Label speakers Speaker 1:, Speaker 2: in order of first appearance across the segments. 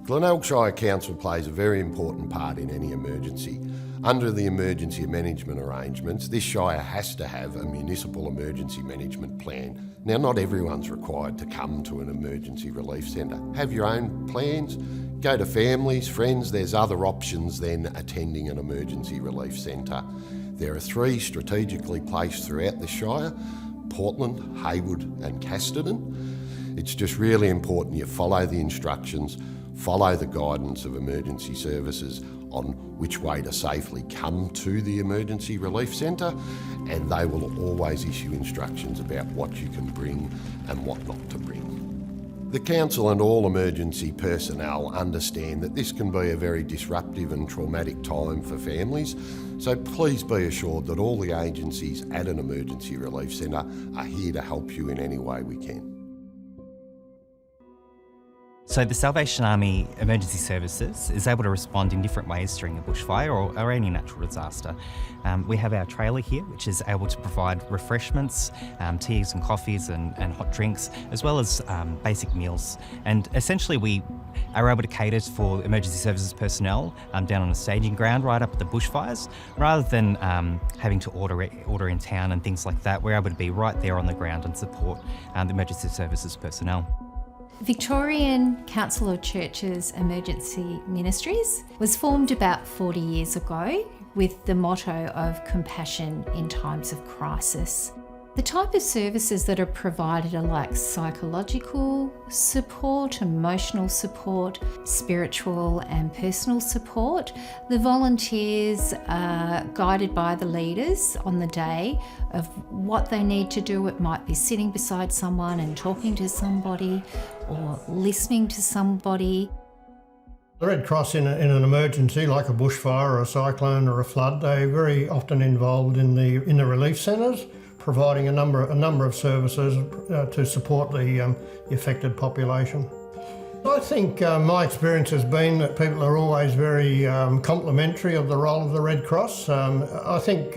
Speaker 1: Glenelg Shire Council plays a very important part in any emergency. Under the emergency management arrangements, this shire has to have a municipal emergency management plan. Now, not everyone's required to come to an emergency relief centre. Have your own plans, go to families, friends. There's other options than attending an emergency relief centre. There are 3 strategically placed throughout the shire: Portland, Haywood and Casterton. It's just really important you follow the instructions, follow the guidance of emergency services on which way to safely come to the emergency relief centre, and they will always issue instructions about what you can bring and what not to bring. The council and all emergency personnel understand that this can be a very disruptive and traumatic time for families, so please be assured that all the agencies at an emergency relief centre are here to help you in any way we can.
Speaker 2: So the Salvation Army Emergency Services is able to respond in different ways during a bushfire or any natural disaster. We have our trailer here, which is able to provide refreshments, teas and coffees and hot drinks, as well as basic meals. And essentially we are able to cater for emergency services personnel down on the staging ground right up at the bushfires. Rather than having to order in town and things like that, we're able to be right there on the ground and support the emergency services personnel.
Speaker 3: Victorian Council of Churches Emergency Ministries was formed about 40 years ago with the motto of compassion in times of crisis. The type of services that are provided are like psychological support, emotional support, spiritual and personal support. The volunteers are guided by the leaders on the day of what they need to do. It might be sitting beside someone and talking to somebody or listening to somebody.
Speaker 4: The Red Cross in an emergency like a bushfire or a cyclone or a flood, they're very often involved in the relief centres, providing a number of services to support the affected population. I think my experience has been that people are always very complimentary of the role of the Red Cross. I think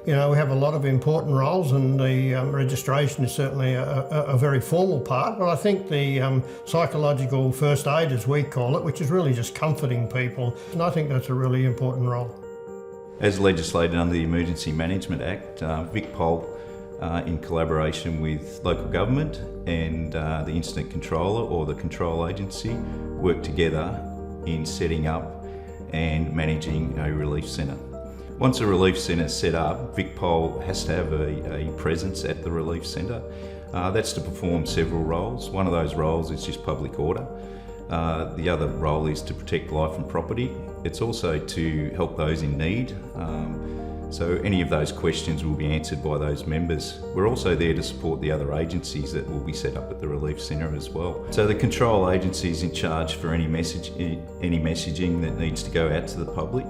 Speaker 4: we have a lot of important roles, and the registration is certainly a very formal part, but I think the psychological first aid, as we call it, which is really just comforting people, and I think that's a really important role.
Speaker 5: As legislated under the Emergency Management Act, VicPol, in collaboration with local government and the Incident Controller or the Control Agency, work together in setting up and managing a relief centre. Once a relief centre is set up, VicPol has to have a presence at the relief centre. That's to perform several roles. One of those roles is just public order. The other role is to protect life and property. It's also to help those in need. So any of those questions will be answered by those members. We're also there to support the other agencies that will be set up at the relief centre as well. So the control agency is in charge for any messaging that needs to go out to the public.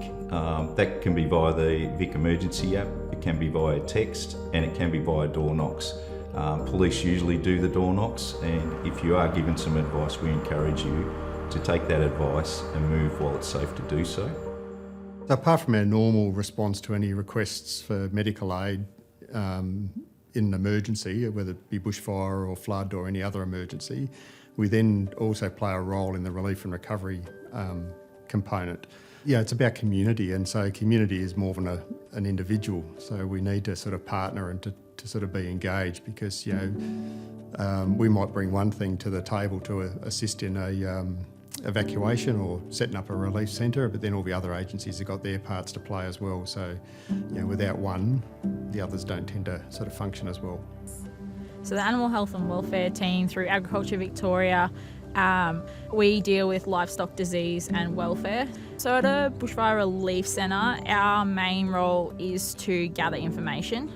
Speaker 5: That can be via the Vic Emergency app, it can be via text, and it can be via door knocks. Police usually do the door knocks, and if you are given some advice, we encourage you to take that advice and move while it's safe to do so.
Speaker 6: So apart from our normal response to any requests for medical aid in an emergency, whether it be bushfire or flood or any other emergency, we then also play a role in the relief and recovery component. Yeah, it's about community, and so community is more than an individual. So we need to sort of partner and to sort of be engaged, because we might bring one thing to the table to assist in a evacuation or setting up a relief centre, but then all the other agencies have got their parts to play as well. So, without one, the others don't tend to sort of function as well.
Speaker 7: So the Animal Health and Welfare team through Agriculture Victoria, we deal with livestock disease and welfare. So at a bushfire relief centre, our main role is to gather information.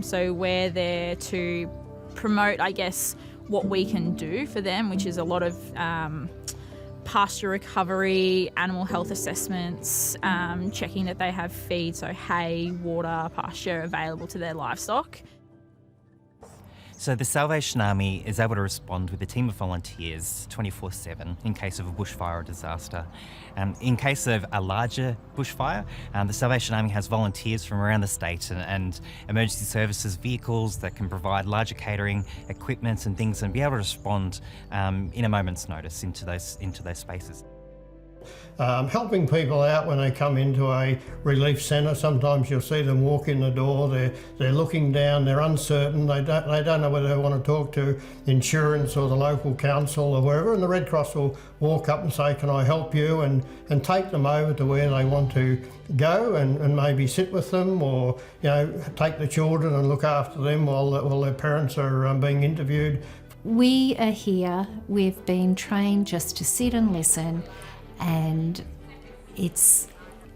Speaker 7: So we're there to promote, I guess, what we can do for them, which is a lot of pasture recovery, animal health assessments, checking that they have feed, so hay, water, pasture available to their livestock.
Speaker 2: So the Salvation Army is able to respond with a team of volunteers 24/7 in case of a bushfire or disaster. In case of a larger bushfire, the Salvation Army has volunteers from around the state and emergency services vehicles that can provide larger catering, equipment and things, and be able to respond in a moment's notice into those spaces.
Speaker 4: Helping people out when they come into a relief centre. Sometimes you'll see them walk in the door, they're looking down, they're uncertain, they don't know whether they want to talk to insurance or the local council or wherever, and the Red Cross will walk up and say, can I help you, and take them over to where they want to go and maybe sit with them, or take the children and look after them while their parents are being interviewed.
Speaker 3: We are here, we've been trained just to sit and listen, and it's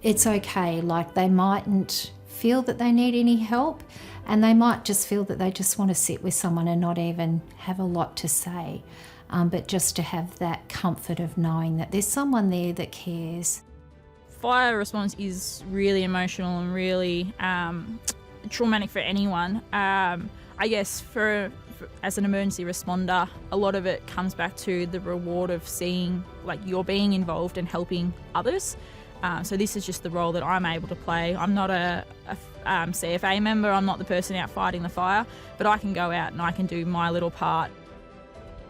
Speaker 3: okay. Like, they mightn't feel that they need any help, and they might just feel that they just want to sit with someone and not even have a lot to say, but just to have that comfort of knowing that there's someone there that cares.
Speaker 7: Fire response is really emotional and really traumatic for anyone. I guess as an emergency responder, a lot of it comes back to the reward of seeing you're being involved and helping others. So this is just the role that I'm able to play. I'm not a CFA member, I'm not the person out fighting the fire, but I can go out and I can do my little part.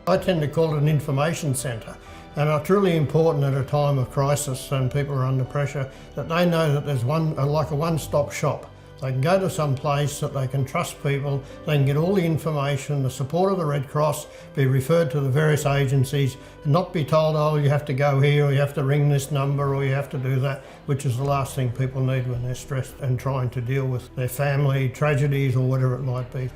Speaker 4: I tend to call it an information centre, and it's really important at a time of crisis and people are under pressure that they know that there's a one-stop shop. They can go to some place that they can trust people, they can get all the information, the support of the Red Cross, be referred to the various agencies, and not be told, oh, you have to go here, or you have to ring this number, or you have to do that, which is the last thing people need when they're stressed and trying to deal with their family tragedies or whatever it might be.